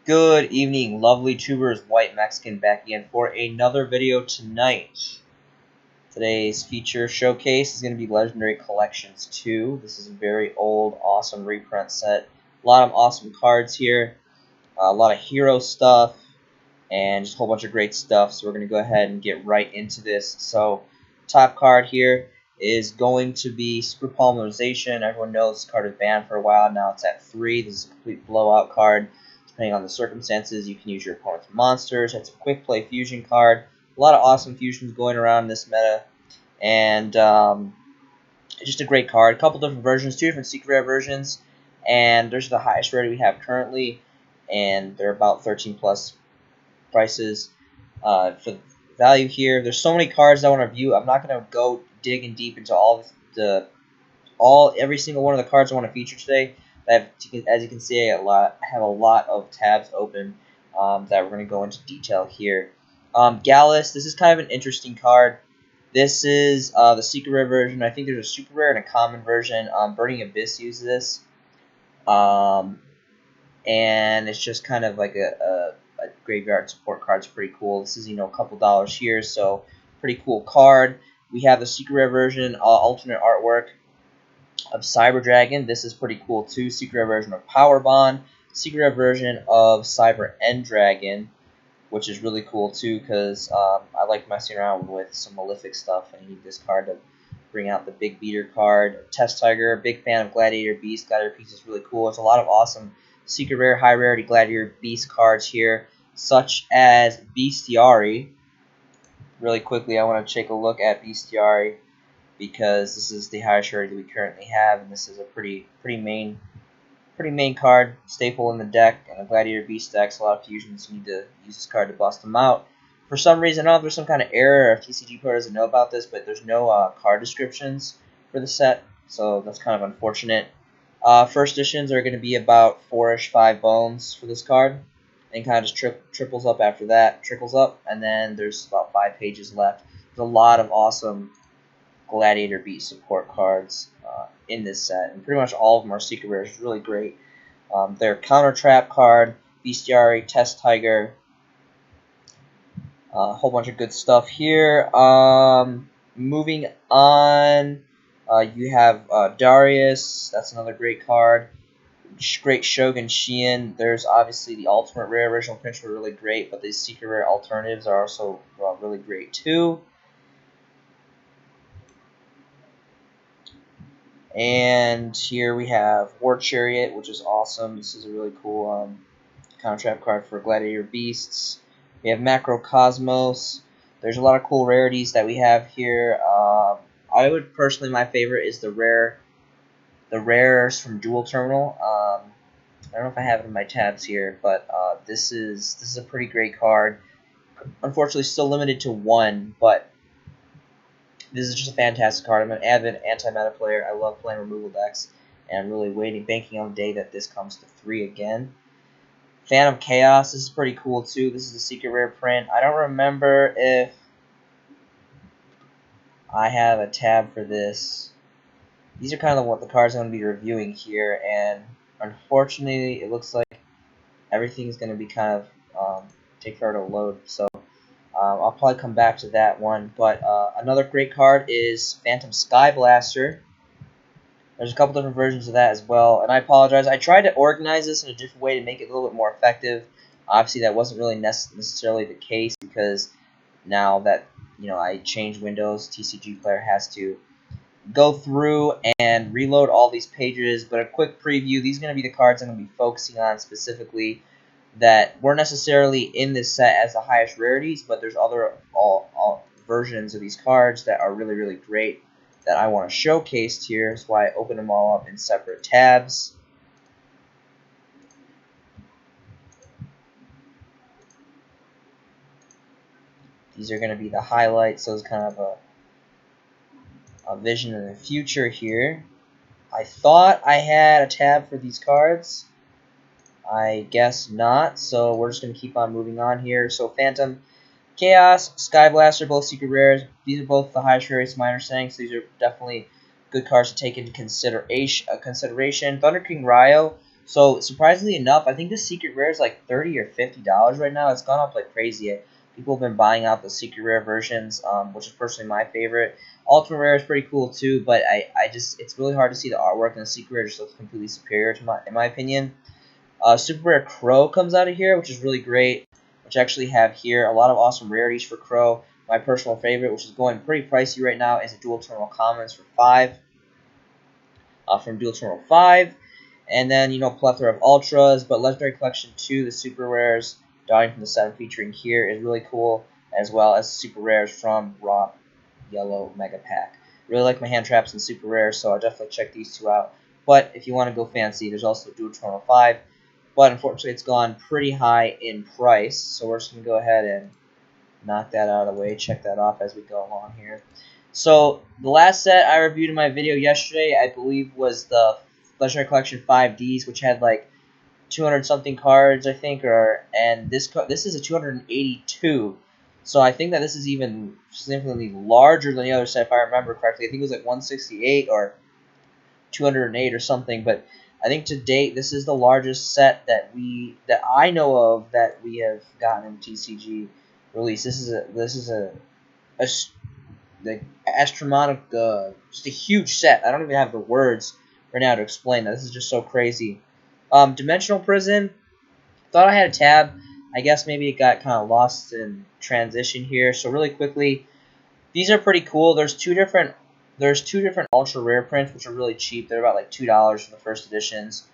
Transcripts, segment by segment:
Good evening, lovely tubers, white Mexican, back again for another video tonight. Today's feature showcase is going to be Legendary Collections 2. This is a very old, awesome reprint set. A lot of awesome cards here, a lot of hero stuff, and just a whole bunch of great stuff. So we're going to go ahead and get right into this. So, top card here is going to be Super Polymerization. Everyone knows this card is banned for a while. Now it's at 3. This is a complete blowout card. Depending on the circumstances, you can use your opponent's monsters. It's a quick play fusion card. A lot of awesome fusions going around in this meta. And just a great card. A couple different versions, 2 different secret rare versions. And there's the highest rarity we have currently. And they're about 13 plus prices for the value here. There's so many cards I want to review. I'm not going to go digging deep into every single one of the cards I want to feature today. As you can see, I have a lot of tabs open that we're going to go into detail here. Gallus, this is kind of an interesting card. This is the secret rare version. I think there's a super rare and a common version. Burning Abyss uses this. And it's just kind of like a graveyard support card. It's pretty cool. This is, a couple dollars here, so pretty cool card. We have the secret rare version, alternate artwork of Cyber Dragon. This is pretty cool too. Secret rare version of Power Bond. Secret rare version of Cyber End Dragon, which is really cool too because I like messing around with some Malefic stuff, and you need this card to bring out the big beater card. Test Tiger, big fan of Gladiator Beasts. Gladiator Beasts is really cool. There's a lot of awesome secret rare, high rarity Gladiator Beast cards here, such as Bestiari. Really quickly, I want to take a look at Bestiari because this is the highest rarity we currently have, and this is a pretty main card, staple in the deck, and a Gladiator Beast deck's a lot of fusions. You need to use this card to bust them out. For some reason, I don't know if there's some kind of error, or if TCG Pro doesn't know about this, but there's no card descriptions for the set, so that's kind of unfortunate. First editions are going to be about 4-ish, 5 bones for this card, and kind of just triples up after that, trickles up, and then there's about 5 pages left. There's a lot of awesome Gladiator Beast support cards in this set, and pretty much all of them are secret rares. It's really great. Their counter trap card, Bestiari, Test Tiger, a whole bunch of good stuff here. Moving on, you have Darius. That's another great card. Great Shogun Shien. There's obviously the ultimate rare. Original prints were really great, but these secret rare alternatives are also really great too. And here we have War Chariot, which is awesome. This is a really cool counter trap card for Gladiator Beasts. We have Macrocosmos. There's a lot of cool rarities that we have here. I would personally, my favorite is the rares from Dual Terminal. I don't know if I have it in my tabs here, but this is a pretty great card. Unfortunately, still limited to 1, but this is just a fantastic card. I'm an avid anti-meta player. I love playing removal decks, and I'm really banking on the day that this comes to 3 again. Phantom Chaos, this is pretty cool too. This is a secret rare print. I don't remember if I have a tab for this. These are kind of what the cards I'm going to be reviewing here, and unfortunately, it looks like everything's going to be kind of take forever to load, so I'll probably come back to that one. But another great card is Phantom Sky Blaster. There's a couple different versions of that as well, and I apologize. I tried to organize this in a different way to make it a little bit more effective. Obviously, that wasn't really necessarily the case because now that I changed windows, TCG Player has to go through and reload all these pages. But a quick preview: these are going to be the cards I'm going to be focusing on specifically that weren't necessarily in this set as the highest rarities, but there's other all versions of these cards that are really great that I want to showcase here. That's why I open them all up in separate tabs. These are going to be the highlights, so it's kind of a vision in the future here. I thought I had a tab for these cards. I guess not, so we're just going to keep on moving on here. So Phantom Chaos, Sky Blaster, both secret rares. These are both the highest rarities, my understanding, so these are definitely good cards to take into consideration. Thunder King Ryo, So surprisingly enough, I think the secret rare is like $30 or $50 right now. It's gone up like crazy. People have been buying out the secret rare versions, which is personally my favorite. Ultimate rare is pretty cool too, but I just it's really hard to see the artwork, and the secret rare just looks completely superior in my opinion. Super rare Crow comes out of here, which is really great. Which I actually have here a lot of awesome rarities for Crow. My personal favorite, which is going pretty pricey right now, is a dual terminal commons for 5. From dual terminal 5. And then, plethora of ultras, but Legendary Collection 2, the super rares, starting from the 7 featuring here, is really cool, as well as super rares from Raw Yellow Mega Pack. Really like my hand traps and super rares, so I'll definitely check these two out. But if you want to go fancy, there's also Dual Terminal 5, but unfortunately it's gone pretty high in price, so we're just going to go ahead and knock that out of the way, check that off as we go along here. So, the last set I reviewed in my video yesterday, I believe, was the Legendary Collection 5Ds, which had like 200 something cards, I think, and this is a 282. So I think that this is even significantly larger than the other set, if I remember correctly. I think it was like 168 or 208 or something. But I think to date, this is the largest set that I know of that we have gotten in TCG release. This is a the astronomical, just a huge set. I don't even have the words right now to explain that. This is just so crazy. Dimensional Prison. Thought I had a tab. I guess maybe it got kind of lost in transition here. So really quickly, these are pretty cool. There's two different ultra rare prints which are really cheap. They're about like $2 for the first editions.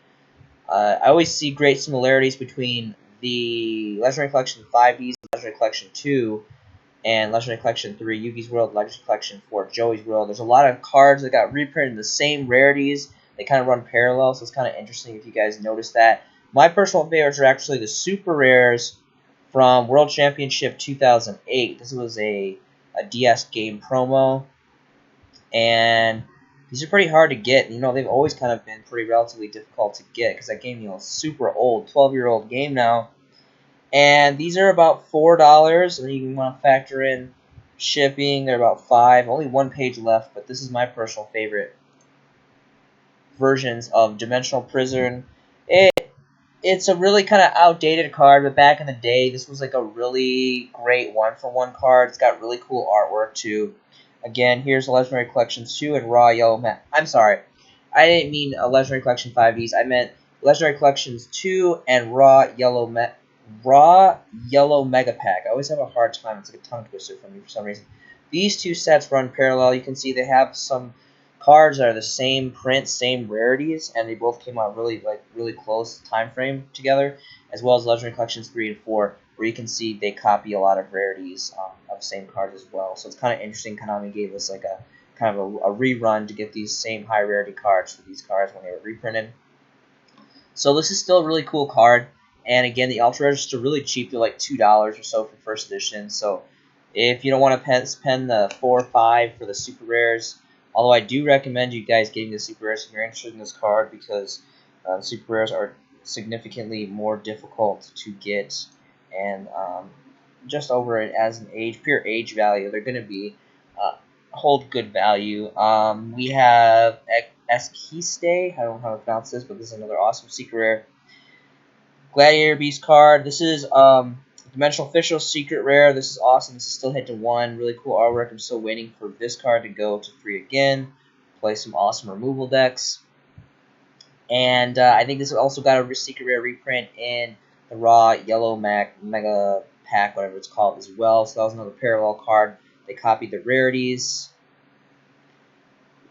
I always see great similarities between the Legendary Collection 5Ds and Legendary Collection 2 and Legendary Collection 3, Yugi's World, Legendary Collection 4, Joey's World. There's a lot of cards that got reprinted in the same rarities. They kind of run parallel, so it's kind of interesting if you guys notice that. My personal favorites are actually the super rares from World Championship 2008. This was a DS game promo, and these are pretty hard to get. They've always kind of been pretty relatively difficult to get because that game, is super old, 12-year-old game now. And these are about $4, and you want to factor in shipping. They're about $5. Only one page left, but this is my personal favorite versions of Dimensional Prison. It's a really kind of outdated card, but back in the day, this was like a really great one-for-one card. It's got really cool artwork, too. Again, here's Legendary Collections 2 and Raw Yellow I'm sorry. I didn't mean a Legendary Collection 5Ds. I meant Legendary Collections 2 and Raw Yellow Mega Pack. I always have a hard time. It's like a tongue twister for me for some reason. These two sets run parallel. You can see they have some cards that are the same print, same rarities, and they both came out really close time frame together, as well as Legendary Collections 3 and 4, where you can see they copy a lot of rarities of same cards as well. So it's kind of interesting. Konami gave us like a kind of a rerun to get these same high rarity cards for these cards when they were reprinted. So this is still a really cool card. And again, the ultra rares are still really cheap. They're like $2 or so for first edition. So if you don't want to spend the $4 or $5 for the super rares, although I do recommend you guys getting the super rares if you're interested in this card, because super rares are significantly more difficult to get, and just over it as an pure age value, they're going to be hold good value. We have Esquiste. I don't know how to pronounce this, but this is another awesome secret rare. Gladiator Beasts card. This is Dimensional Official Secret Rare. This is awesome. This is still hit to 1. Really cool artwork. I'm still waiting for this card to go to 3 again. Play some awesome removal decks. And I think this also got a Secret Rare reprint in the Raw Yellow Mega Pack, whatever it's called, as well. So that was another parallel card. They copied the rarities.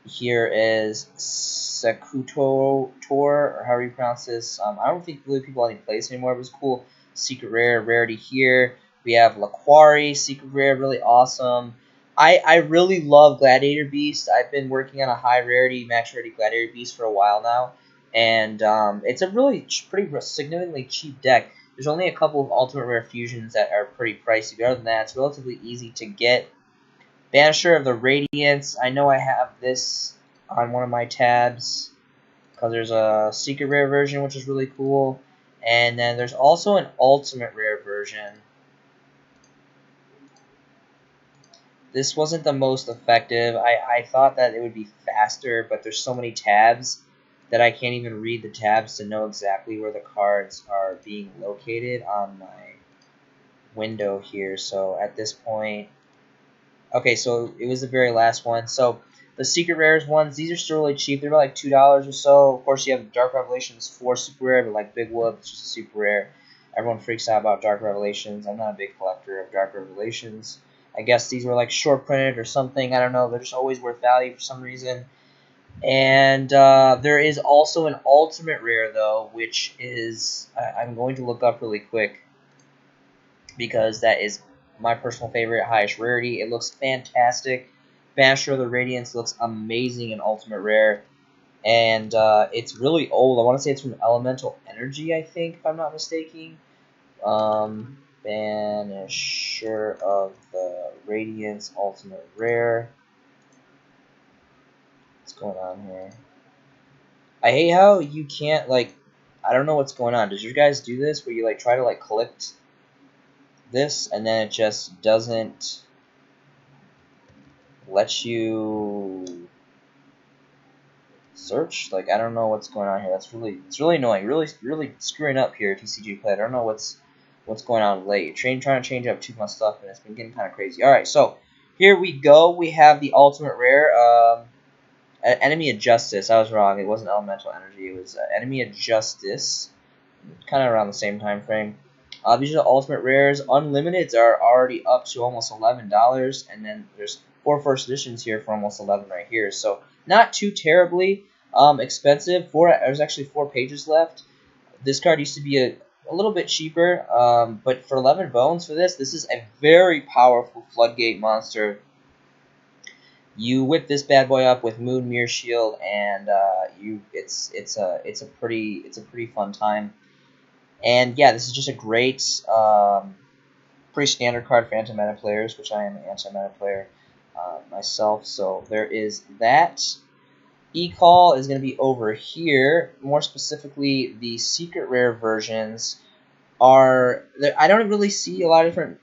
Here is Sekutor, or however you pronounce this. I don't think really people any place anymore. It was cool. Secret rare rarity here. We have Laquari, secret rare, really awesome. I really love Gladiator Beasts. I've been working on a high rarity, max rarity Gladiator Beast for a while now, and it's a really pretty significantly cheap deck. There's only a couple of ultimate rare fusions that are pretty pricey, but other than that, it's relatively easy to get. Banisher of the Radiance. I know I have this on one of my tabs because there's a secret rare version, which is really cool. And then there's also an ultimate rare version. This wasn't the most effective. I thought that it would be faster, but there's so many tabs that I can't even read the tabs to know exactly where the cards are being located on my window here. So at this point, okay, so it was the very last one. So the secret rares ones, these are still really cheap. They're about like $2 or so. Of course, you have Dark Revelations 4 super rare, but like Big Whoop, it's just a super rare. Everyone freaks out about Dark Revelations. I'm not a big collector of Dark Revelations. I guess these were like short printed or something. I don't know. They're just always worth value for some reason. And there is also an ultimate rare though, which is I'm going to look up really quick because that is my personal favorite, highest rarity. It looks fantastic. Basher of the Radiance looks amazing in Ultimate Rare. And it's really old. I want to say it's from Elemental Energy, I think, if I'm not mistaken. Banisher of the Radiance Ultimate Rare. What's going on here? I hate how you can't, like, I don't know what's going on. Does you guys do this where you, like, try to, like, collect this and then it just doesn't let you search? Like, I don't know what's going on here. It's really annoying. Really screwing up here, TCG Play. I don't know what's going on late. Trying to change up too much stuff, and it's been getting kind of crazy. All right, so here we go. We have the ultimate rare. Enemy of Justice. I was wrong. It wasn't Elemental Energy. It was Enemy of Justice. Kind of around the same time frame. These are the ultimate rares. Unlimiteds are already up to almost $11, and then there's 4 first editions here for almost $11 right here. So not too terribly expensive. There's actually 4 pages left. This card used to be a little bit cheaper, but for 11 bones for this is a very powerful floodgate monster. You whip this bad boy up with Moon Mirror Shield, and it's a pretty fun time. And yeah, this is just a great, pretty standard card for anti-meta players, which I am an anti-meta player myself. So there is that. E-Call is going to be over here. More specifically, the secret rare versions are... I don't really see a lot of different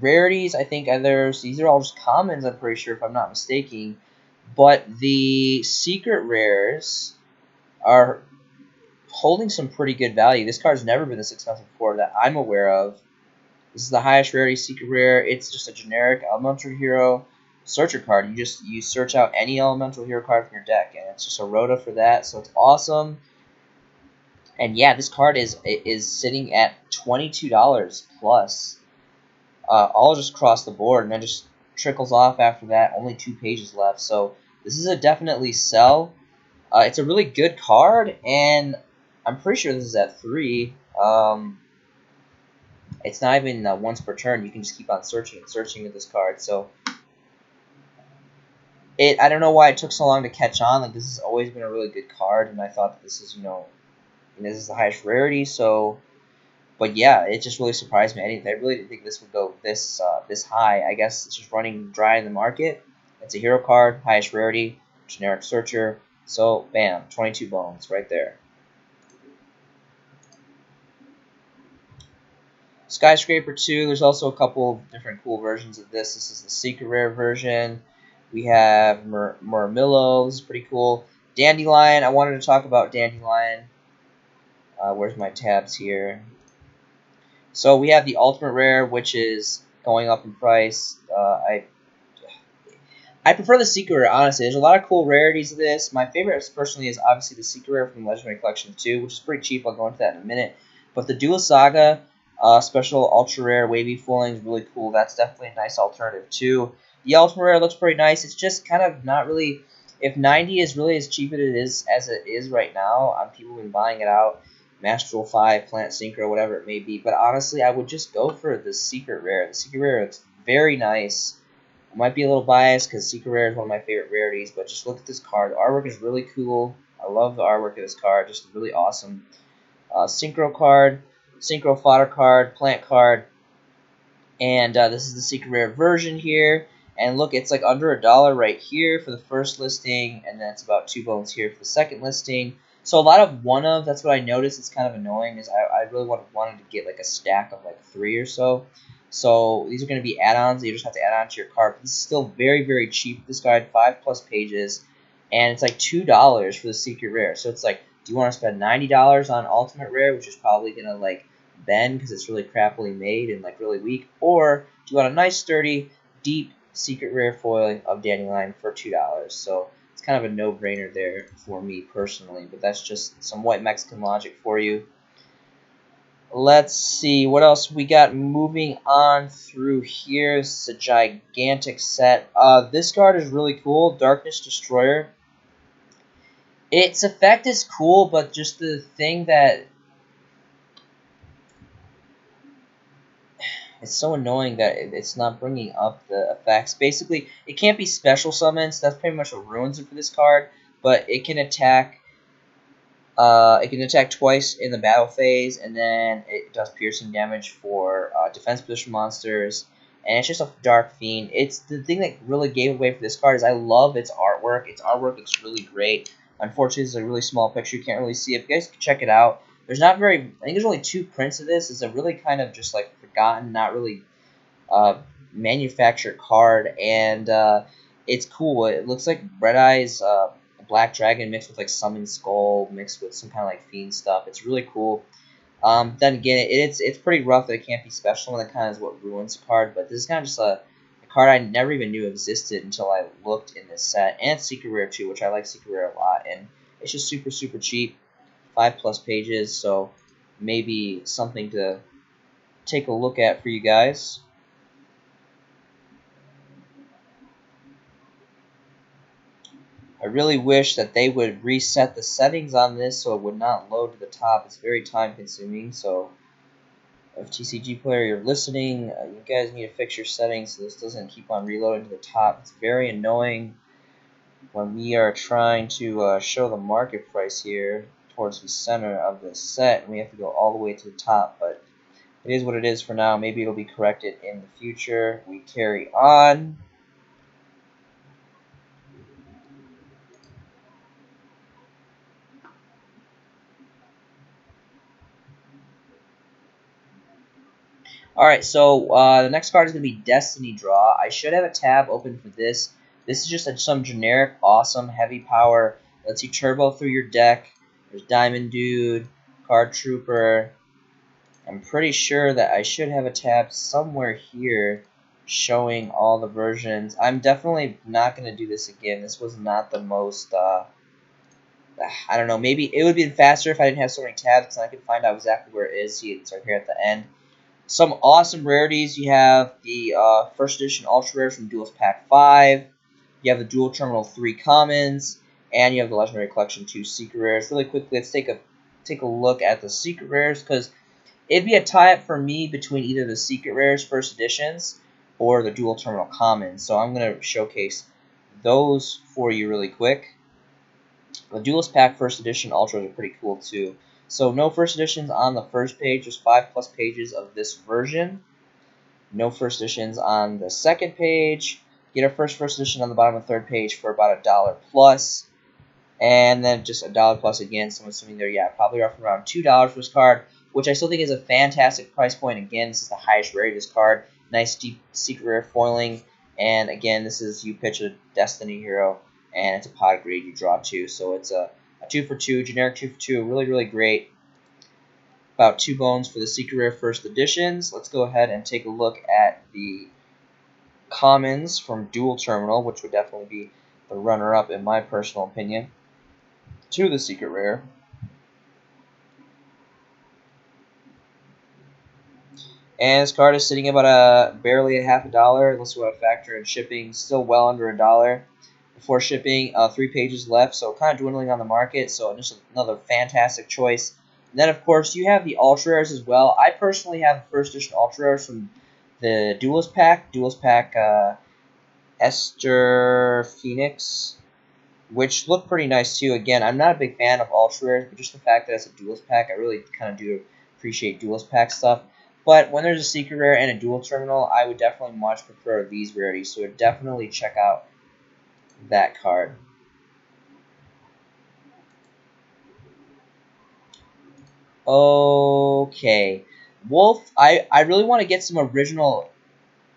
rarities. I think these are all just commons, I'm pretty sure, if I'm not mistaken. But the secret rares are holding some pretty good value. This card's never been this expensive before that I'm aware of. This is the highest rarity secret rare. It's just a generic elemental hero searcher card. You search out any elemental hero card from your deck, and it's just a Rhoda for that. So it's awesome. And yeah, this card is sitting at $22 plus, all just across the board, and then just trickles off after that. Only 2 pages left, so this is a definitely sell. It's a really good card, and I'm pretty sure this is at 3. It's not even once per turn. You can just keep on searching and searching with this card. So I don't know why it took so long to catch on. Like, this has always been a really good card, and I thought that this is, this is the highest rarity. So, but yeah, it just really surprised me. I really didn't think this would go this high. I guess it's just running dry in the market. It's a hero card, highest rarity, generic searcher. So, bam, 22 bones right there. Skyscraper 2, there's also a couple of different cool versions of this. This is the secret rare version. We have Murmillo, this is pretty cool. Dandelion, I wanted to talk about Dandelion. Where's my tabs here? So we have the ultimate rare, which is going up in price. I prefer the secret rare, honestly. There's a lot of cool rarities of this. My favorite, personally, is obviously the secret rare from Legendary Collection 2, which is pretty cheap. I'll go into that in a minute. But the Duelist Saga special ultra rare wavy fooling is really cool. That's definitely a nice alternative, too. The ultimate rare looks pretty nice. It's just kind of not really... If 90 is really as cheap as it is right now, people have been buying it out. Master 5, Plant Synchro, whatever it may be. But honestly, I would just go for the secret rare. The secret rare looks very nice. I might be a little biased because secret rare is one of my favorite rarities, but just look at this card. The artwork is really cool. I love the artwork of this card. Just really awesome. Synchro card, Synchro fodder card, plant card, and this is the secret rare version here. And look, it's like under $1 right here for the first listing, and then it's about 2 bones here for the second listing. So a lot of one of, that's what I noticed. It's kind of annoying. Is I really wanted to get like a stack of like 3 or so. So these are going to be add-ons. You just have to add on to your card. But this is still very, very cheap. This guide, 5+ pages. and it's like $2 for the secret rare. So it's like, do you want to spend $90 on ultimate rare, which is probably gonna like bend because it's really crappily made and like really weak, or do you want a nice sturdy deep secret rare foil of Dandelion for $2? So it's kind of a no-brainer there for me personally, but that's just some white Mexican logic for you. Let's see what else we got moving on through here. It's a gigantic set. This card is really cool, Darkness Destroyer. Its effect is cool, but just the thing that it's so annoying that it's not bringing up the effects. Basically, it can't be special summons. That's pretty much what ruins it for this card. But it can attack. It can attack twice in the battle phase, and then it does piercing damage for defense position monsters. And it's just a Dark Fiend. It's the thing that really gave away for this card is I love its artwork. Its artwork looks really great. Unfortunately, it's a really small picture. You can't really see it. If you guys can check it out. There's not very. I think there's only 2 prints of this. It's a really kind of just like forgotten, not really manufactured card, and it's cool. It looks like Red Eye's Black Dragon mixed with like Summon Skull mixed with some kind of like Fiend stuff. It's really cool. Then again, it's pretty rough that it can't be special, and that kind of is what ruins the card. But this is kind of just a card I never even knew existed until I looked in this set. And it's Secret Rare too, which I like Secret Rare a lot. And it's just super, super cheap. 5+ pages, so maybe something to take a look at for you guys. I really wish that they would reset the settings on this so it would not load to the top. It's very time consuming, so if TCG player you're listening, you guys need to fix your settings so this doesn't keep on reloading to the top. It's very annoying when we are trying to show the market price here towards the center of the set, and we have to go all the way to the top, but it is what it is for now. Maybe it'll be corrected in the future. We carry on. Alright, so the next card is going to be Destiny Draw. I should have a tab open for this. This is just some generic, awesome, heavy power. Lets you turbo through your deck. There's Diamond Dude, Card Trooper. I'm pretty sure that I should have a tab somewhere here showing all the versions. I'm definitely not going to do this again. This was not the most, I don't know, maybe it would be faster if I didn't have so many tabs, and I could find out exactly where it is. See, it's right here at the end. Some awesome rarities. You have the first edition Ultra Rares from Duelist Pack 5. You have the Dual Terminal 3 Commons. And you have the Legendary Collection 2 Secret Rares. Really quickly, let's take a look at the Secret Rares, because it'd be a tie-up for me between either the Secret Rares first editions or the Dual Terminal Commons. So I'm going to showcase those for you really quick. The Duelist Pack first edition Ultras are pretty cool too. So no first editions on the first page. There's 5+ pages of this version. No first editions on the second page. Get a first edition on the bottom of the third page for about $1 plus. And then just $1 plus again. So I'm assuming they're, yeah, probably roughly around $2 for this card, which I still think is a fantastic price point. Again, this is the highest rarity of this card. Nice deep secret rare foiling. And again, this is you pitch a Destiny hero, and it's a pot grade, you draw 2. So it's a 2 for 2, generic 2 for 2, really, really great. About 2 bones for the Secret Rare first editions. Let's go ahead and take a look at the commons from Dual Terminal, which would definitely be the runner-up in my personal opinion to the Secret Rare. And this card is sitting about barely a half $1, unless you want to factor in shipping, still well under $1. Before shipping, 3 pages left, so kind of dwindling on the market, so just another fantastic choice. And then, of course, you have the Ultra Rares as well. I personally have the first edition Ultra Rares from the Duelist Pack, Esther Phoenix, which look pretty nice too. Again, I'm not a big fan of Ultra Rares, but just the fact that it's a Duelist Pack, I really kind of do appreciate Duelist Pack stuff. But when there's a Secret Rare and a Dual Terminal, I would definitely much prefer these rarities, so definitely check out that card. Okay. Wolf, I really want to get some original,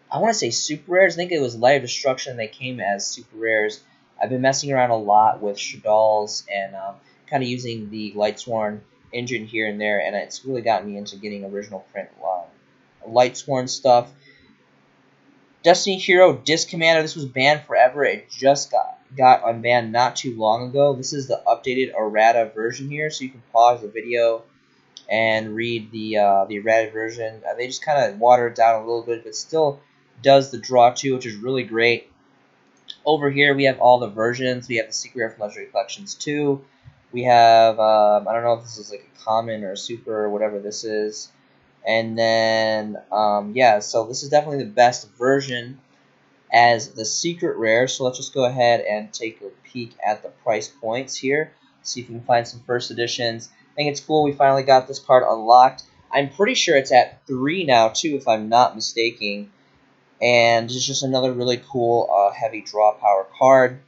I want to say super rares. I think it was Light of Destruction. They came as super rares. I've been messing around a lot with Shadal's and kind of using the Lightsworn engine here and there, and it's really gotten me into getting original print Lightsworn stuff. Destiny Hero Disc Commander, this was banned forever. It just got unbanned not too long ago. This is the updated errata version here, so you can pause the video and read the errata version. They just kind of water it down a little bit, but still does the draw too, which is really great. Over here we have all the versions. We have the Secret Rare from Legendary Collections 2. We have, I don't know if this is like a common or a super or whatever this is. And then, yeah, so this is definitely the best version as the secret rare. So let's just go ahead and take a peek at the price points here. See if we can find some first editions. I think it's cool we finally got this card unlocked. I'm pretty sure it's at 3 now, too, if I'm not mistaken. And it's just another really cool heavy draw power card.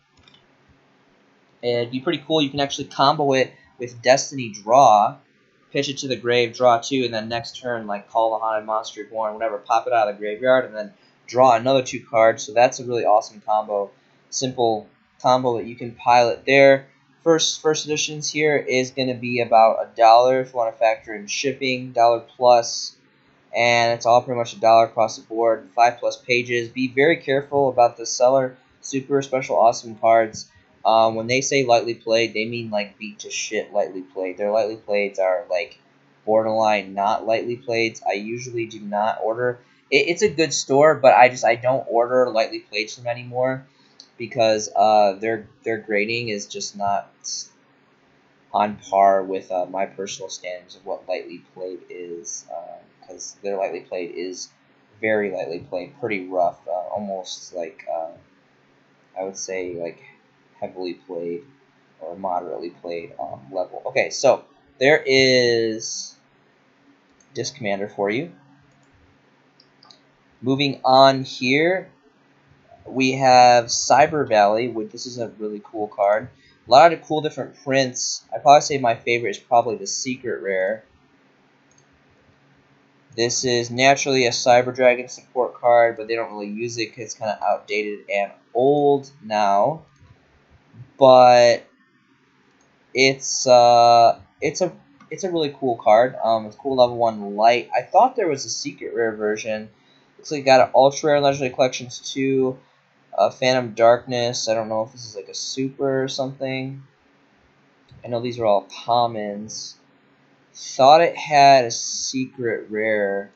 It'd be pretty cool. You can actually combo it with Destiny Draw, pitch it to the grave, draw 2, and then next turn, like, call the Haunted Monster Born, whatever, pop it out of the graveyard, and then draw another 2 cards. So that's a really awesome combo. Simple combo that you can pilot there. First editions here is going to be about $1 if you want to factor in shipping, $1 plus, and it's all pretty much $1 across the board. 5+ pages. Be very careful about the seller super special awesome cards. When they say lightly played, they mean like beat to shit lightly played. Their lightly playeds are like borderline not lightly played. I usually do not order. It's a good store, but I don't order lightly played from anymore because their grading is just not on par with my personal standards of what lightly played is. Because their lightly played is very lightly played, pretty rough, almost like I would say like heavily played or moderately played level. Okay, so there is Disc Commander for you. Moving on here, we have Cyber Valley, which this is a really cool card. A lot of cool different prints. I'd probably say my favorite is probably the Secret Rare. This is naturally a Cyber Dragon support card, but they don't really use it because it's kind of outdated and old now. But it's a really cool card. It's cool level 1 light. I thought there was a secret rare version. Looks like it got an ultra rare Legendary Collections 2, Phantom Darkness. I don't know if this is like a super or something. I know these are all commons. Thought it had a secret rare.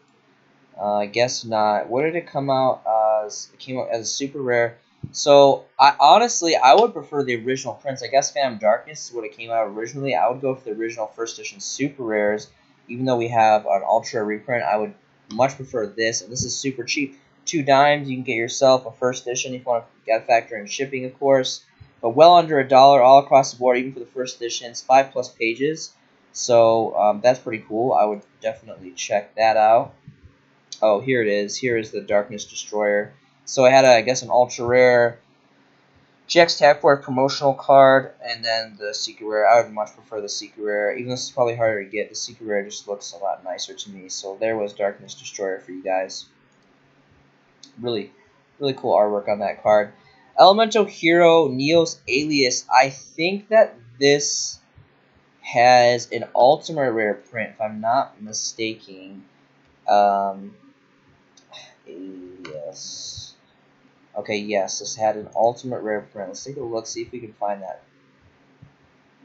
I guess not. What did it come out as? It came out as a super rare. So, I would prefer the original prints. I guess Phantom Darkness is what it came out originally. I would go for the original first edition super rares. Even though we have an ultra reprint, I would much prefer this. And this is super cheap. 2 dimes. You can get yourself a first edition if you want to factor in shipping, of course. But well under $1 all across the board, even for the first editions. 5+ pages. So, that's pretty cool. I would definitely check that out. Oh, here it is. Here is the Darkness Destroyer. So I had, I guess, an ultra rare GX Tag for a promotional card, and then the secret rare. I would much prefer the secret rare. Even though this is probably harder to get, the secret rare just looks a lot nicer to me. So there was Darkness Destroyer for you guys. Really, really cool artwork on that card. Elemental Hero Neos Alias. I think that this has an ultimate rare print, if I'm not mistaken. Yes. Okay, yes, this had an ultimate rare print. Let's take a look, see if we can find that.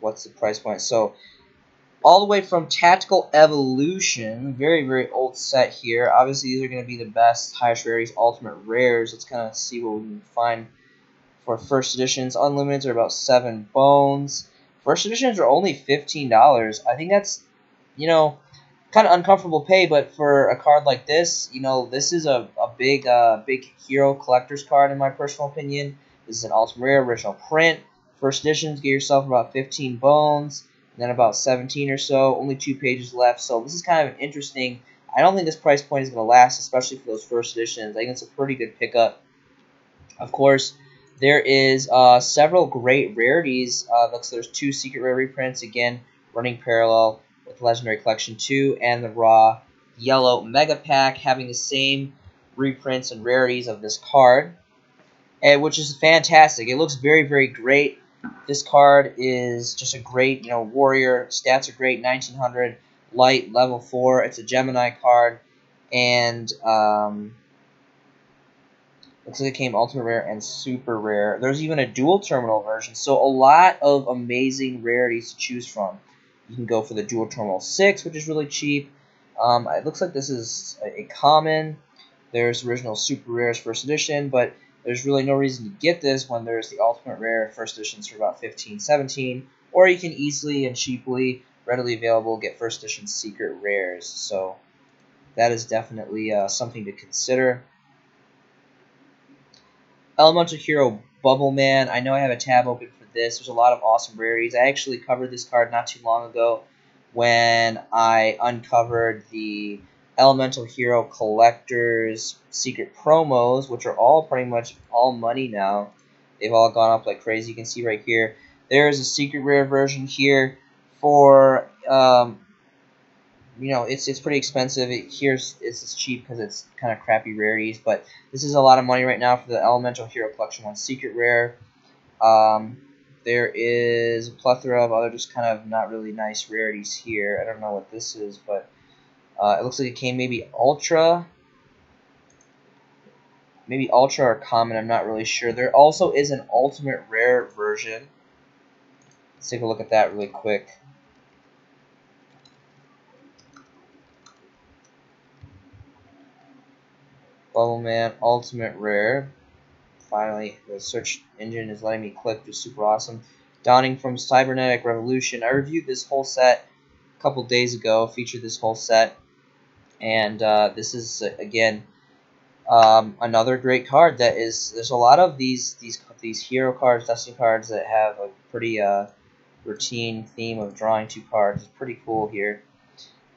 What's the price point? So, all the way from Tactical Evolution, very, very old set here. Obviously, these are going to be the best, highest rarities, ultimate rares. Let's kind of see what we can find for first editions. Unlimiteds are about 7 bones. First editions are only $15. I think that's, kind of uncomfortable pay, but for a card like this, this is a big hero collector's card in my personal opinion. This is an ultimate rare original print. First editions, get yourself about 15 bones, and then about 17 or so. Only 2 pages left, so this is kind of interesting. I don't think this price point is going to last, especially for those first editions. I think it's a pretty good pickup. Of course, there is several great rarities. There's 2 secret rare reprints, again, running parallel with Legendary Collection 2 and the Raw Yellow Mega Pack, having the same reprints and rarities of this card. and which is fantastic. It looks very, very great. This card is just a great, warrior. Stats are great, 1900, light, level 4. It's a Gemini card, and looks like it came ultimate rare and super rare. There's even a dual terminal version, so a lot of amazing rarities to choose from. You can go for the dual terminal 6, which is really cheap. It looks like this is a common. There's original super rares first edition, but there's really no reason to get this when there's the ultimate rare first editions for about 15, 17, or you can easily and cheaply, readily available, get first edition secret rares. So that is definitely something to consider. Elemental Hero Bubble Man. I know I have a tab open for this. There's a lot of awesome rarities. I actually covered this card not too long ago when I uncovered the Elemental Hero Collector's secret promos, which are all pretty much all money now. They've all gone up like crazy. You can see right here. There is a secret rare version here for it's pretty expensive. It's cheap because it's kind of crappy rarities, but this is a lot of money right now for the Elemental Hero Collection 1 Secret Rare. There is a plethora of other just kind of not really nice rarities here. I don't know what this is, but it looks like it came maybe Ultra. Maybe Ultra or Common, I'm not really sure. There also is an Ultimate Rare version. Let's take a look at that really quick. Bubble Man Ultimate Rare. Finally, the search engine is letting me click, just super awesome. Dawning from Cybernetic Revolution. I reviewed this whole set a couple days ago, featured this whole set, and this is, again, another great card that is, there's a lot of these hero cards, destiny cards that have a pretty routine theme of drawing 2 cards. It's pretty cool here.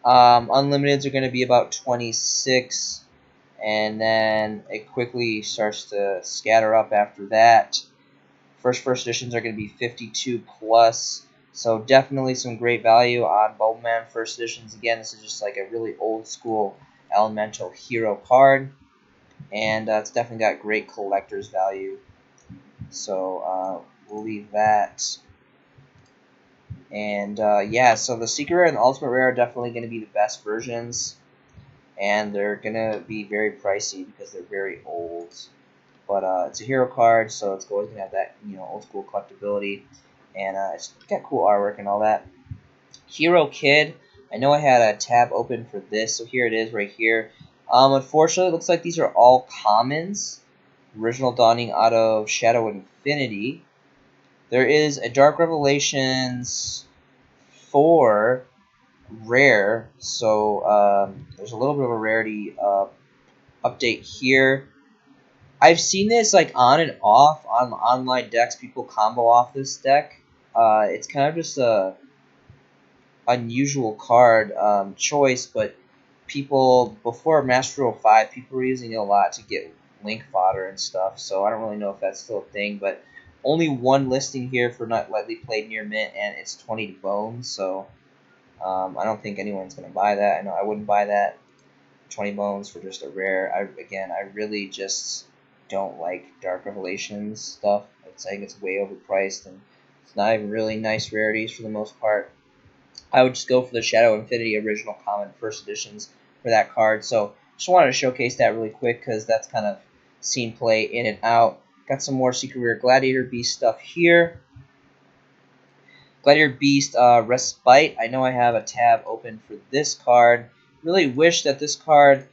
Unlimiteds are going to be about 26, and then it quickly starts to scatter up after that. First editions are going to be 52 plus, so definitely some great value on Bubbleman first editions. Again, this is just like a really old school elemental hero card, and it's definitely got great collector's value. So we'll leave that. And yeah, so the secret rare and the ultimate rare are definitely going to be the best versions, and they're going to be very pricey because they're very old. But it's a hero card, so it's always going to have that old school collectability, and it's got cool artwork and all that. Hero Kid, I know I had a tab open for this, so here it is right here. Unfortunately, it looks like these are all commons. Original Dawning out of Shadow Infinity. There is a Dark Revelations 4 rare, so there's a little bit of a rarity update here. I've seen this like on and off on online decks. People combo off this deck. It's kind of just a unusual card choice, but people before Master Duel 5, people were using it a lot to get link fodder and stuff. So I don't really know if that's still a thing, but only one listing here for not lightly played near mint, and it's 20 to bones. So I don't think anyone's gonna buy that. I know I wouldn't buy that. 20 bones for just a rare. I really just don't like Dark Revelations stuff. I think it's way overpriced, and it's not even really nice rarities for the most part. I would just go for the Shadow Infinity original common first editions for that card. So just wanted to showcase that really quick because that's kind of seen play in and out. Got some more secret rare Gladiator Beast stuff here. Gladiator Beast Respite. I know I have a tab open for this card. Really wish that this card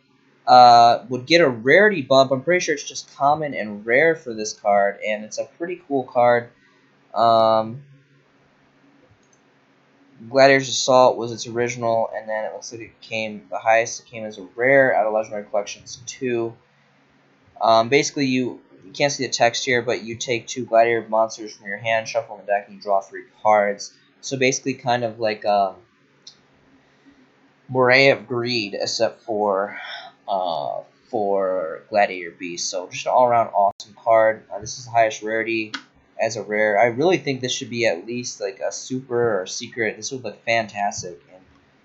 would get a rarity bump. I'm pretty sure it's just common and rare for this card, and it's a pretty cool card. Gladiator's Assault was its original, and then it looks like it came, the highest it came as a rare out of Legendary Collections 2. Basically, you can't see the text here, but you take 2 Gladiator monsters from your hand, shuffle them in the deck, and you draw 3 cards. So basically kind of like Moray of Greed, except for Gladiator Beast. So just an all-around awesome card. This is the highest rarity as a rare. I really think this should be at least like a super or secret. This would look fantastic and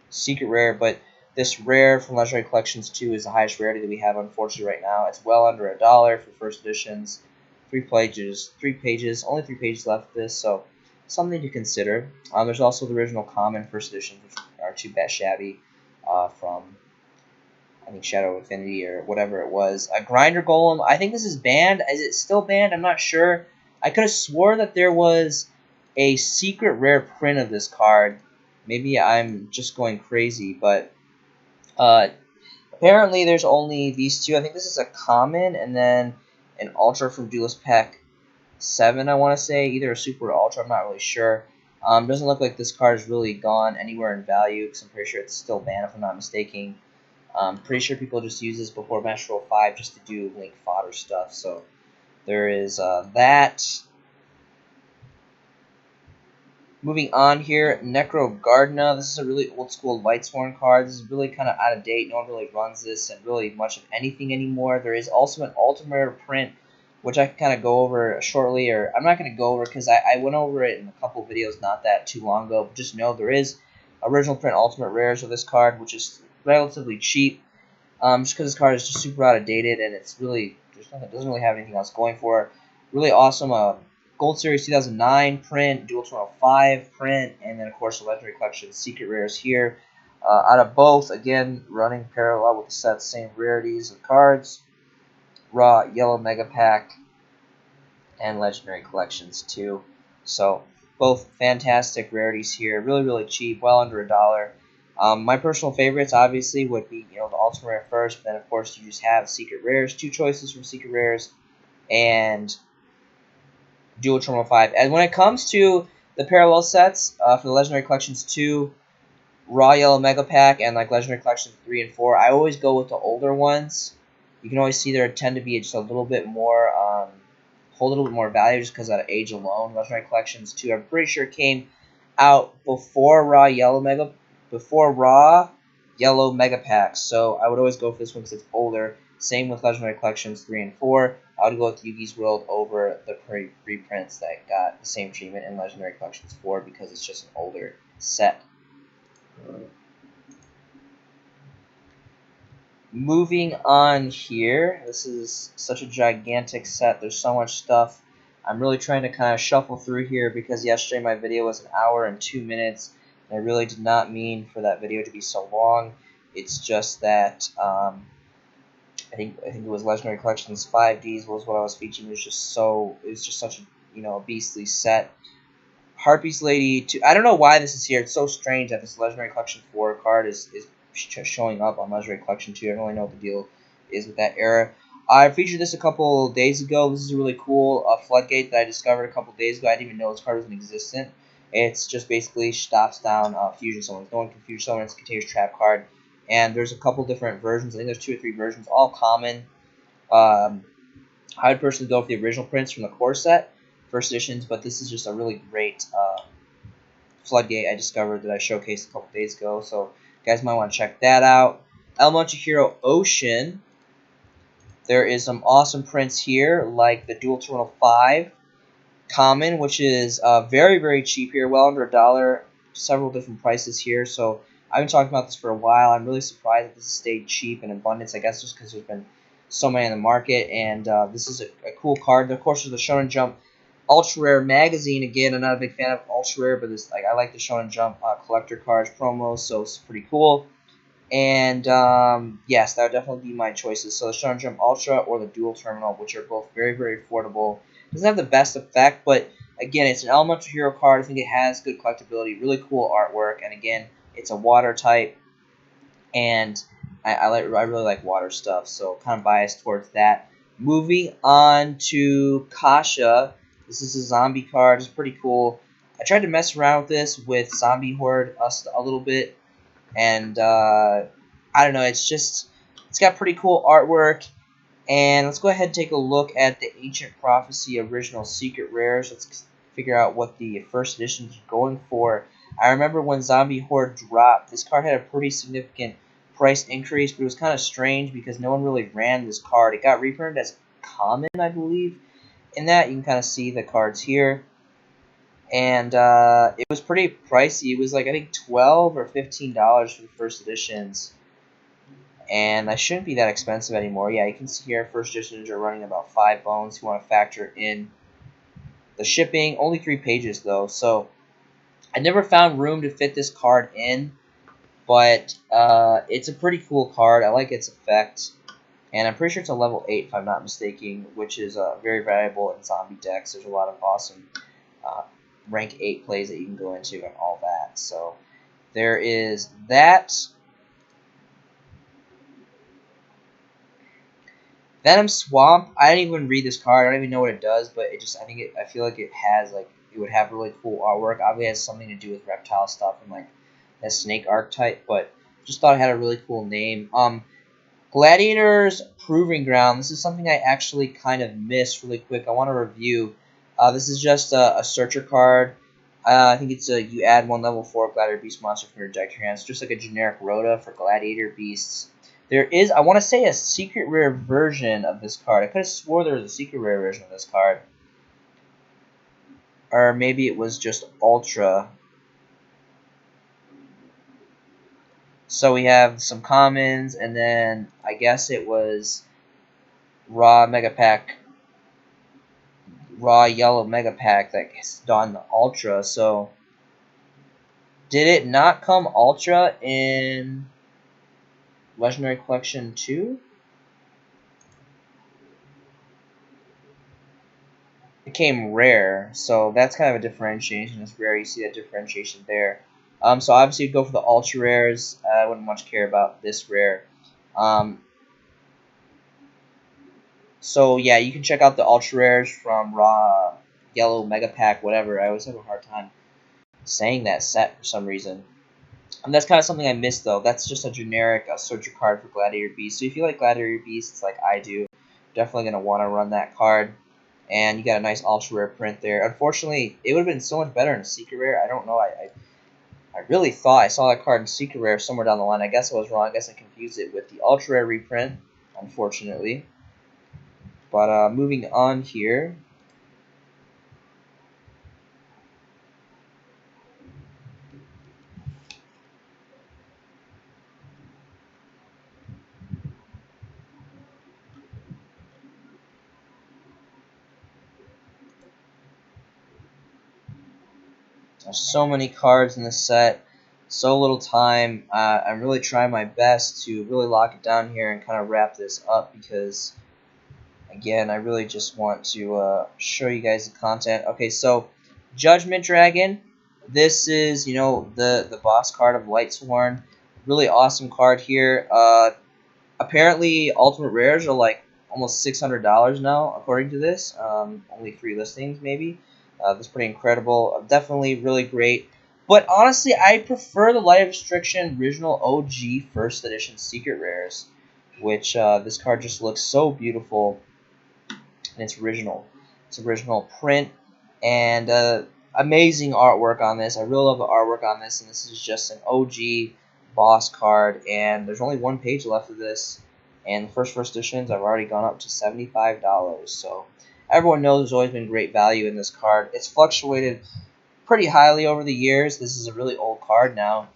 secret rare, but this rare from Legendary Collections 2 is the highest rarity that we have, unfortunately, right now. It's well under $1 for first editions. Three pages, only 3 pages left of this, so something to consider. There's also the original common first editions, which are too bad shabby, from I think Shadow Infinity or whatever it was. A Grinder Golem. I think this is banned. Is it still banned? I'm not sure. I could have swore that there was a secret rare print of this card. Maybe I'm just going crazy, but apparently there's only these two. I think this is a common and then an ultra from Duelist Pack 7, I want to say. Either a super or ultra, I'm not really sure. Doesn't look like this card has really gone anywhere in value, because I'm pretty sure it's still banned if I'm not mistaken. Pretty sure people just use this before Match Roll 5 just to do link fodder stuff. So there is that. Moving on here, Necro Gardener. This is a really old school Lightsworn card. This is really kind of out of date. No one really runs this and really much of anything anymore. There is also an Ultimate print, which I can kind of go over shortly. Or I'm not going to go over because I went over it in a couple videos not that too long ago. But just know there is original print Ultimate Rares of this card, which is relatively cheap. Just because this card is just super out of dated and it's really doesn't really have anything else going for it. Really awesome. Gold Series 2009 print, Dual Toronto 5 print, and then of course the Legendary Collection Secret Rares here. Out of both, again running parallel with the set, same rarities of cards. Raw, Yellow Mega Pack, and Legendary Collections too. So both fantastic rarities here. Really cheap, well under $1. My personal favorites obviously would be the Ultimate Rare first, but then of course you just have Secret Rares, 2 choices from Secret Rares, and Dual Terminal 5. And when it comes to the parallel sets for the Legendary Collections 2, Raw Yellow Mega Pack, and like Legendary Collections 3 and 4, I always go with the older ones. You can always see there tend to be just a little bit more, hold a little bit more value just because out of age alone. Legendary Collections 2, I'm pretty sure came out before Raw Yellow Mega Pack. So I would always go for this one because it's older. Same with Legendary Collections 3 and 4. I would go with Yugi's World over the reprints that got the same treatment in Legendary Collections 4 because it's just an older set. Moving on here, this is such a gigantic set. There's so much stuff. I'm really trying to kind of shuffle through here because yesterday my video was 1 hour and 2 minutes. And I really did not mean for that video to be so long. It's just that I think it was Legendary Collections 5Ds was what I was featuring. It was just such a beastly set. Harpy's Lady 2. I don't know why this is here. It's so strange that this Legendary Collection 4 card is showing up on Legendary Collection 2. I don't really know what the deal is with that era. I featured this a couple days ago. This is a really cool Floodgate that I discovered a couple days ago. I didn't even know this card was existent. It's just basically stops down Fusion Summons. No one can Fusion Summon. It's a Contagious Trap card. And there's a couple different versions. I think there's 2 or 3 versions, all common. I would personally go with the original prints from the core set, first editions, but this is just a really great Floodgate I discovered that I showcased a couple days ago. So you guys might want to check that out. Elemental Hero Ocean. There is some awesome prints here, like the Dual Terminal 5 common, which is very cheap here, well under $1. Several different prices here. So I've been talking about this for a while. I'm really surprised that this has stayed cheap in abundance. I guess just because there's been so many in the market, and this is a cool card. Of course, there's the Shonen Jump Ultra Rare magazine. Again, I'm not a big fan of Ultra Rare, but I like the Shonen Jump collector cards promos, so it's pretty cool. And yes, that would definitely be my choices. So the Shonen Jump Ultra or the Dual Terminal, which are both very affordable. It doesn't have the best effect, but again, it's an Elemental Hero card. I think it has good collectability, really cool artwork, and again, it's a water type, and I really like water stuff, so kind of biased towards that. Moving on to Kasha. This is a zombie card. It's pretty cool. I tried to mess around with this with Zombie Horde a little bit, and I don't know. It's got pretty cool artwork. And let's go ahead and take a look at the Ancient Prophecy original Secret Rares. Let's figure out what the first edition is going for. I remember when Zombie Horde dropped, this card had a pretty significant price increase, but it was kind of strange because no one really ran this card. It got reprinted as common, I believe. In that, you can kind of see the cards here. And it was pretty pricey. It was like, I think, $12 or $15 for the first editions. And that shouldn't be that expensive anymore. Yeah, you can see here first editions are running about 5 bones. You want to factor in the shipping. Only 3 pages though, so I never found room to fit this card in, but it's a pretty cool card. I like its effect, and I'm pretty sure it's a level 8 if I'm not mistaken, which is very valuable in zombie decks. There's a lot of awesome rank 8 plays that you can go into and all that. So there is that. Venom Swamp. I didn't even read this card. I don't even know what it does, but I feel like it would have really cool artwork. Obviously, it has something to do with reptile stuff and like that snake archetype, but just thought it had a really cool name. Gladiators Proving Ground. This is something I actually kind of missed really quick. I want to review. This is just a searcher card. I think it's you add 1 level 4 Gladiator Beast monster from your deck to your hands. Just like a generic Rhoda for Gladiator Beasts. There is, I want to say, a secret rare version of this card. I could have swore there was a secret rare version of this card. Or maybe it was just Ultra. So we have some commons, and then I guess it was Raw Mega Pack, Raw Yellow Mega Pack that's done Ultra. So did it not come Ultra in Legendary Collection 2? It came rare, so that's kind of a differentiation. It's rare, you see that differentiation there. So obviously you'd go for the ultra rares. I wouldn't much care about this rare. So yeah, you can check out the ultra rares from Raw, Yellow, Mega Pack, whatever. I always have a hard time saying that set for some reason. And that's kind of something I missed though. That's just a generic searcher card for Gladiator Beasts. So if you like Gladiator Beasts like I do, definitely going to want to run that card. And you got a nice ultra rare print there. Unfortunately, it would have been so much better in a secret rare. I don't know. I really thought I saw that card in secret rare somewhere down the line. I guess I was wrong. I guess I confused it with the ultra rare reprint, unfortunately. But moving on here. There's so many cards in this set, so little time. I'm really trying my best to really lock it down here and kind of wrap this up because, again, I really just want to show you guys the content. Okay, so Judgment Dragon. This is, the boss card of Lightsworn. Really awesome card here. Apparently, Ultimate Rares are like almost $600 now, according to this. Only 3 listings, maybe. That's pretty incredible. Definitely really great. But honestly, I prefer the Light of Restriction original OG First Edition Secret Rares, which this card just looks so beautiful. And it's original. It's original print and amazing artwork on this. I really love the artwork on this, and this is just an OG boss card. And there's only 1 page left of this. And the first editions I've already gone up to $75. So everyone knows there's always been great value in this card. It's fluctuated pretty highly over the years. This is a really old card now.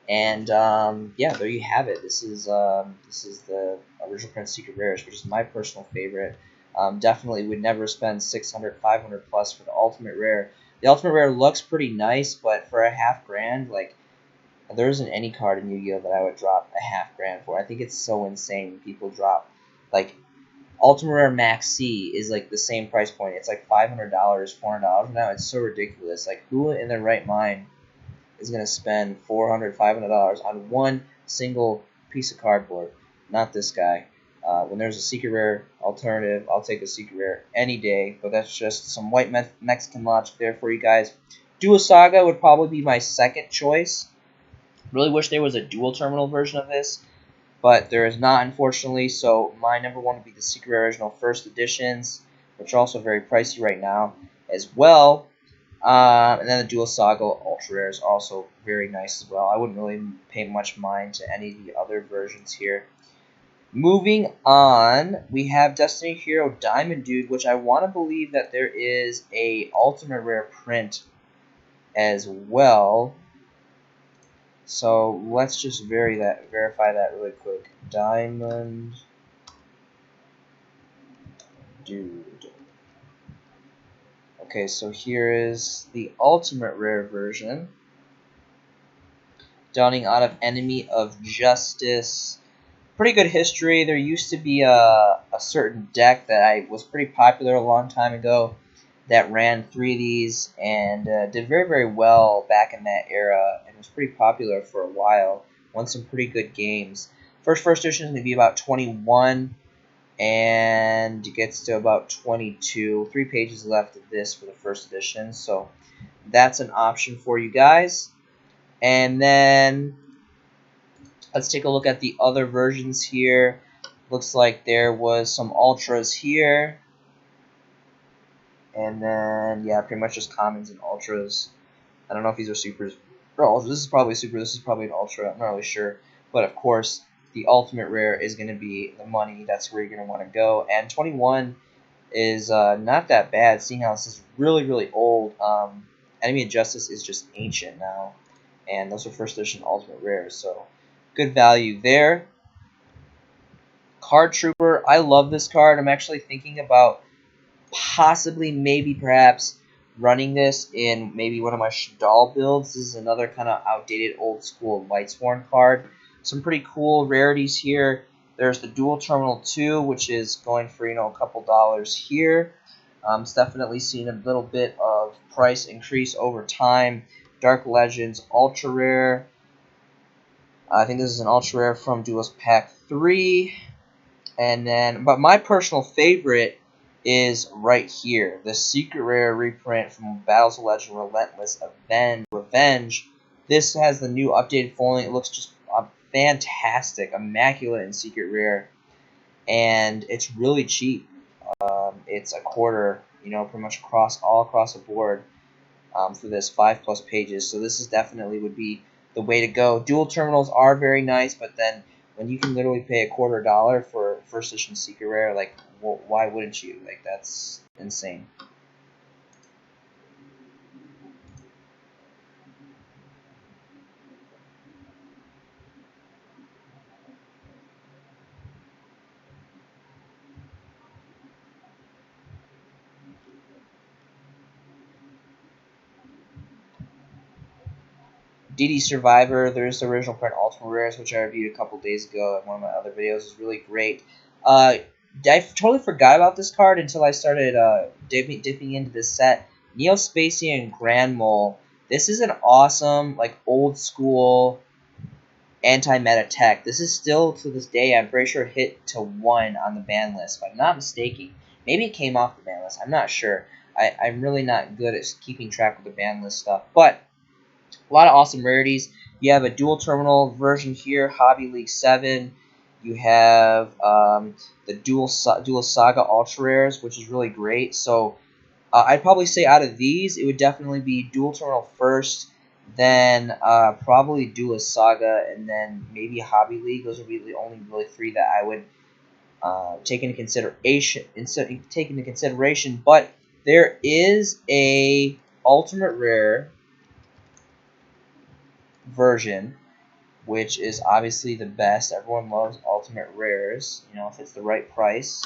And yeah, there you have it. This is the original print Secret Rares, which is my personal favorite. Definitely would never spend 600, 500 plus for the ultimate rare. The ultimate rare looks pretty nice, but for a half grand, like, there isn't any card in Yu-Gi-Oh that I would drop a half grand for. I think it's so insane when people drop, like, ultimate rare Max C is like the same price point. It's like $500, $400 now. It's so ridiculous. Like, who in their right mind is gonna spend $400, $500 on one single piece of cardboard? Not this guy. When there's a secret rare alternative, I'll take a secret rare any day. But that's just some white Mexican logic there for you guys. Dual Saga would probably be my second choice. Really wish there was a dual terminal version of this, but there is not, unfortunately. So my number 1 would be the Secret Rare Original First Editions, which are also very pricey right now as well. And then the Dual Saga Ultra Rares are also very nice as well. I wouldn't really pay much mind to any of the other versions here. Moving on, we have Destiny Hero Diamond Dude, which I want to believe that there is a Ultimate Rare print as well. So let's just verify that really quick. Diamond Dude. Okay, so here is the ultimate rare version. Dawning out of Enemy of Justice. Pretty good history. There used to be a certain deck that was pretty popular a long time ago that ran 3 of these and did very, very well back in that era and was pretty popular for a while. Won some pretty good games. First edition is going to be about 21 and it gets to about 22. 3 pages left of this for the first edition, so that's an option for you guys. And then let's take a look at the other versions here. Looks like there was some ultras here. And then, yeah, pretty much just commons and ultras. I don't know if these are supers or ultras. This is probably super. This is probably an ultra. I'm not really sure. But, of course, the ultimate rare is going to be the money. That's where you're going to want to go. And 21 is not that bad, seeing how this is really, really old. Enemy of Justice is just ancient now. And those are first edition ultimate rares. So, good value there. Card Trooper, I love this card. I'm actually thinking about possibly, maybe, perhaps running this in maybe one of my Shadal builds. This is another kind of outdated, old school Lightsworn card. Some pretty cool rarities here. There's the Dual Terminal 2, which is going for, a couple dollars here. It's definitely seen a little bit of price increase over time. Dark Legends, Ultra Rare. I think this is an Ultra Rare from Duelist Pack 3. And then, but my personal favorite is right here, the Secret Rare reprint from Battles of Legend Relentless Revenge. This has the new updated foiling. It looks just fantastic, immaculate in Secret Rare, and it's really cheap. It's a quarter, pretty much all across the board for this 5+ pages. So this is definitely would be the way to go. Dual terminals are very nice, but then when you can literally pay $0.25 for first edition Secret Rare, like, well, why wouldn't you? Like, that's insane. Deity Survivor, there's the original print Ultimate Rares, which I reviewed a couple days ago in one of my other videos. It's really great. I totally forgot about this card until I started dipping into this set. Neo Spacey and Grand Mole. This is an awesome, like, old school anti-meta tech. This is still, to this day, I'm pretty sure hit to 1 on the ban list, if I'm not mistaken. Maybe it came off the ban list. I'm not sure. I'm really not good at keeping track of the ban list stuff. But a lot of awesome rarities. You have a dual terminal version here, Hobby League 7. You have the Dual Saga Ultra Rares, which is really great. So I'd probably say out of these, it would definitely be Dual Terminal first, then probably Duelist Saga, and then maybe Hobby League. Those would be the only really 3 that I would take into consideration. But there is a Ultimate Rare version, which is obviously the best. Everyone loves Ultimate Rares, if it's the right price.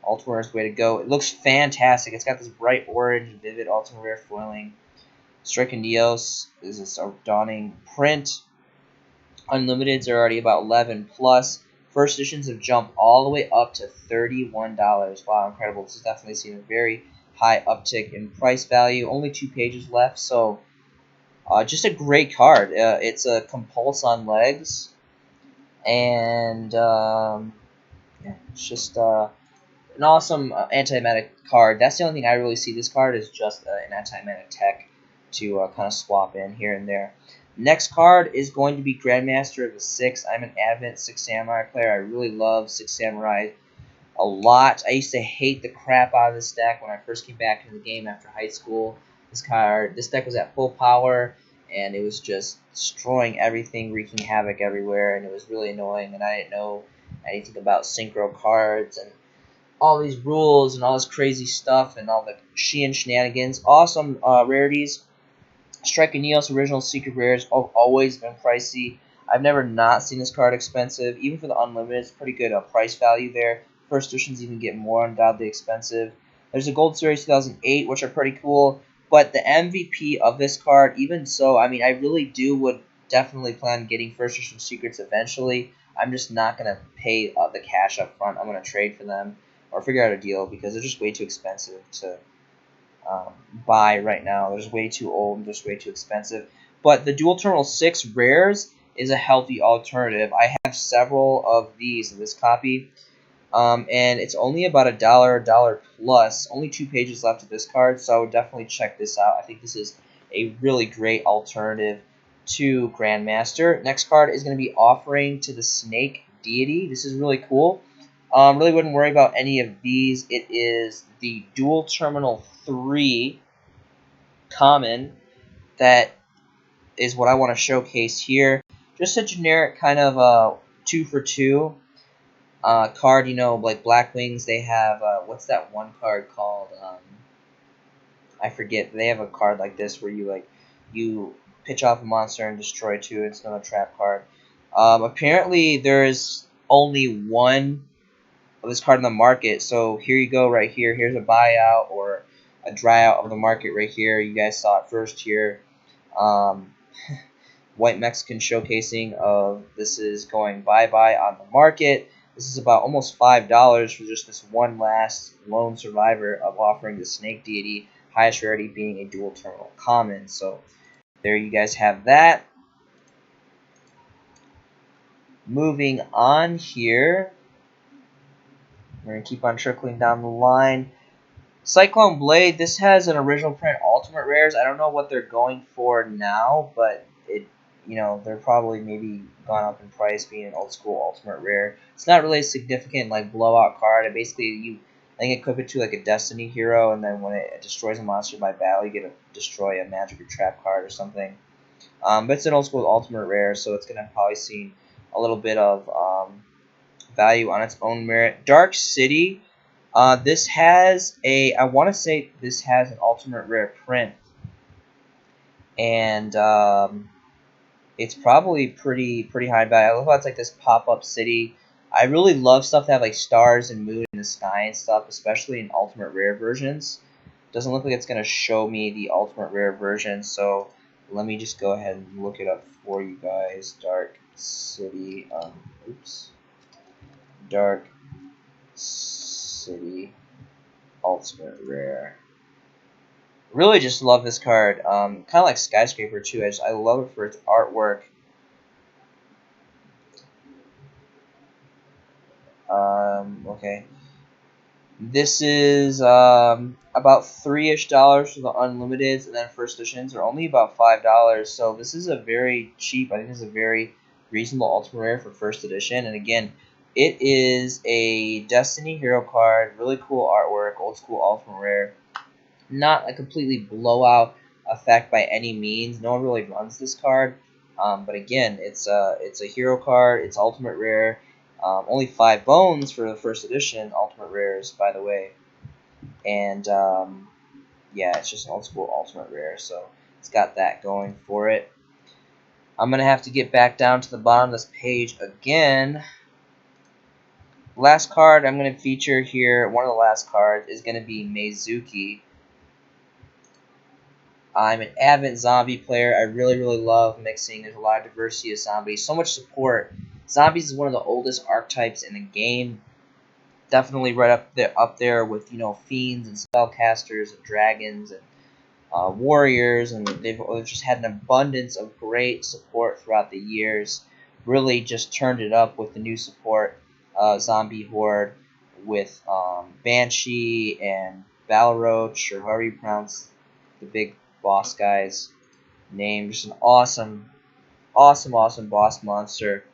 Ultimate Rare's the way to go. It looks fantastic. It's got this bright orange, vivid Ultimate Rare foiling. Strike and Neos is a dawning print. Unlimiteds are already about 11 plus. First editions have jumped all the way up to $31. Wow, incredible. This has definitely seen a very high uptick in price value. Only 2 pages left, so just a great card. It's a Compulse on legs, and yeah, it's just an awesome anti-meta card. That's the only thing I really see this card is just an anti-meta tech to kind of swap in here and there. Next card is going to be Grandmaster of the Six. I'm an avid Six Samurai player. I really love Six Samurai a lot. I used to hate the crap out of this deck when I first came back into the game after high school. This deck was at full power, and it was just destroying everything, wreaking havoc everywhere, and it was really annoying, and I didn't know anything about synchro cards and all these rules and all this crazy stuff and all the Sheehan shenanigans. Awesome rarities. Strike Neos original secret rares have always been pricey. I've never not seen this card expensive. Even for the unlimited, it's pretty good price value there. First editions even get more ungodly expensive. There's a Gold Series 2008, which are pretty cool. But the MVP of this card, even so, I mean, I really would definitely plan on getting first edition secrets eventually. I'm just not going to pay the cash up front. I'm going to trade for them or figure out a deal because they're just way too expensive to buy right now. They're just way too old and just way too expensive. But the Dual Terminal 6 rares is a healthy alternative. I have several of these in this copy. And it's only about a dollar plus. Only 2 pages left of this card, so I would definitely check this out. I think this is a really great alternative to Grandmaster. Next card is going to be Offering to the Snake Deity. This is really cool. Really wouldn't worry about any of these. It is the Dual Terminal 3 common that is what I want to showcase here. Just a generic kind of 2 for 2 card. You know, like Black Wings, they have, what's that one card called? I forget. They have a card like this where you pitch off a monster and destroy 2. It's another trap card. Apparently, there's only one of this card in the market. So here you go right here. Here's a buyout or a dry out of the market right here. You guys saw it first here. White Mexican showcasing of this is going bye-bye on the market. This is about almost $5 for just this one last lone survivor of Offering the Snake Deity, highest rarity being a dual terminal common. So there you guys have that. Moving on here. We're going to keep on trickling down the line. Cyclone Blade, this has an original print ultimate rares. I don't know what they're going for now, but they're probably maybe gone up in price being an old school ultimate rare. It's not really a significant like blowout card. It basically I think equip it to like a Destiny hero, and then when it destroys a monster by battle, you get to destroy a magic or trap card or something. But it's an old school ultimate rare, so it's gonna probably see a little bit of value on its own merit. Dark City. This has I want to say this has an ultimate rare print, and it's probably pretty high value. I love how it's like this pop-up city. I really love stuff that have like stars and moon in the sky and stuff, especially in ultimate rare versions. Doesn't look like it's gonna show me the ultimate rare version, so let me just go ahead and look it up for you guys. Dark City. Dark City ultimate rare. Really just love this card. Kind of like Skyscraper too. I love it for its artwork. Okay. This is about $3-ish for the unlimiteds, and then first editions are only about $5. So this is a very cheap. I think this is a very reasonable ultimate rare for first edition. And again, it is a Destiny hero card. Really cool artwork. Old school ultimate rare. Not a completely blowout effect by any means. No one really runs this card, but again, it's a hero card. It's ultimate rare. Only 5 bones for the first edition ultimate rares, by the way. And yeah, it's just an old school ultimate rare, so it's got that going for it. I'm gonna have to get back down to the bottom of this page again. Last card I'm gonna feature here. One of the last cards is gonna be Mizuki. I'm an avid zombie player. I really love mixing. There's a lot of diversity of zombies. So much support. Zombies is one of the oldest archetypes in the game. Definitely right up there with fiends and spellcasters and dragons and warriors, and they've just had an abundance of great support throughout the years. Really just turned it up with the new support, Zombie Horde, with Banshee and Balroach, or however you pronounce the big boss guy's name. Just an awesome boss monster.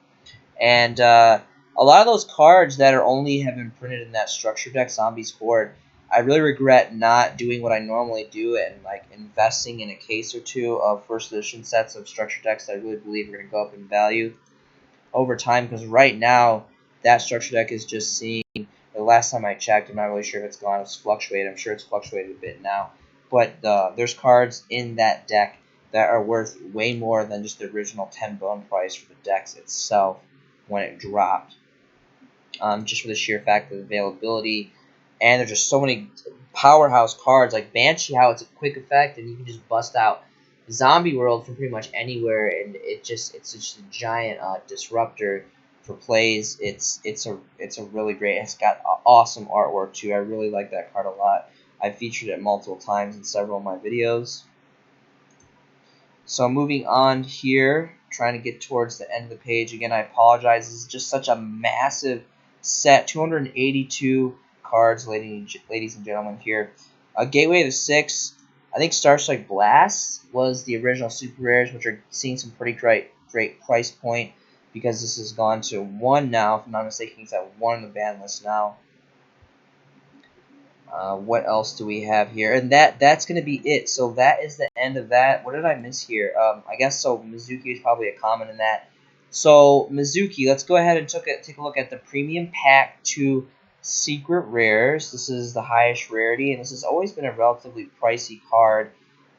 And a lot of those cards that are only have been printed in that structure deck, Zombies Horde, I really regret not doing what I normally do and like investing in a case or two of first edition sets of structure decks that I really believe are going to go up in value over time, because right now that structure deck is just seeing, the last time I checked, I'm not really sure if it's gone, it's fluctuated. I'm sure it's fluctuated a bit now. But there's cards in that deck that are worth way more than just the original 10 bone price for the decks itself when it dropped. Just for the sheer fact of availability. And there's just so many powerhouse cards like Banshee, how it's a quick effect and you can just bust out Zombie World from pretty much anywhere, and it's just a giant disruptor for plays. It's a really great. It's got awesome artwork too. I really like that card a lot. I've featured it multiple times in several of my videos. So moving on here, trying to get towards the end of the page. Again, I apologize. This is just such a massive set. 282 cards, ladies and gentlemen, here. Gateway to 6. I think Starstrike Blast was the original super rares, which are seeing some pretty great price point because this has gone to 1 now. If I'm not mistaken, it's at 1 on the ban list now. What else do we have here? And that's going to be it. So that is the end of that. What did I miss here? I guess so Mizuki is probably a comment in that. So Mizuki, let's go ahead and take a look at the Premium Pack 2 Secret Rares. This is the highest rarity, and this has always been a relatively pricey card.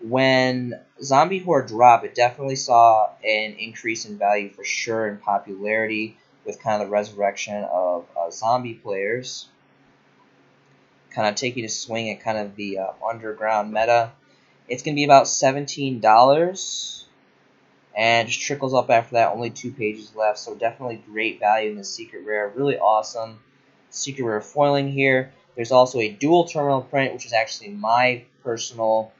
When Zombie Horde dropped, it definitely saw an increase in value for sure in popularity with kind of the resurrection of zombie players. Kind of taking a swing at kind of the underground meta. It's going to be about $17 and just trickles up after that. Only 2 pages left, so definitely great value in the secret rare. Really awesome secret rare foiling here. There's also a dual terminal print, which is actually my personal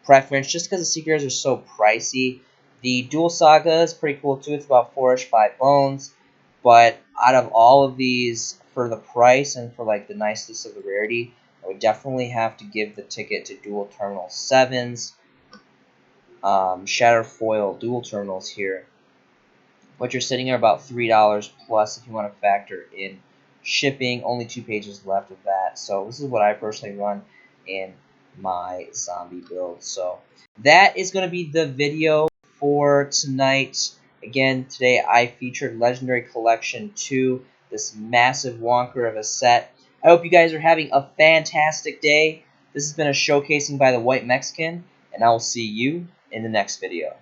preference just because the secret rares are so pricey. The dual saga is pretty cool too. It's about 4-ish, 5 bones. But out of all of these, for the price and for like the niceness of the rarity, I would definitely have to give the ticket to dual terminal 7s. Shatter foil dual terminals here. But you're sitting at about $3 plus if you want to factor in shipping. Only 2 pages left of that. So this is what I personally run in my zombie build. So that is going to be the video for tonight. Again, today I featured Legendary Collection 2, this massive wonker of a set. I hope you guys are having a fantastic day. This has been a showcasing by the White Mexican, and I will see you in the next video.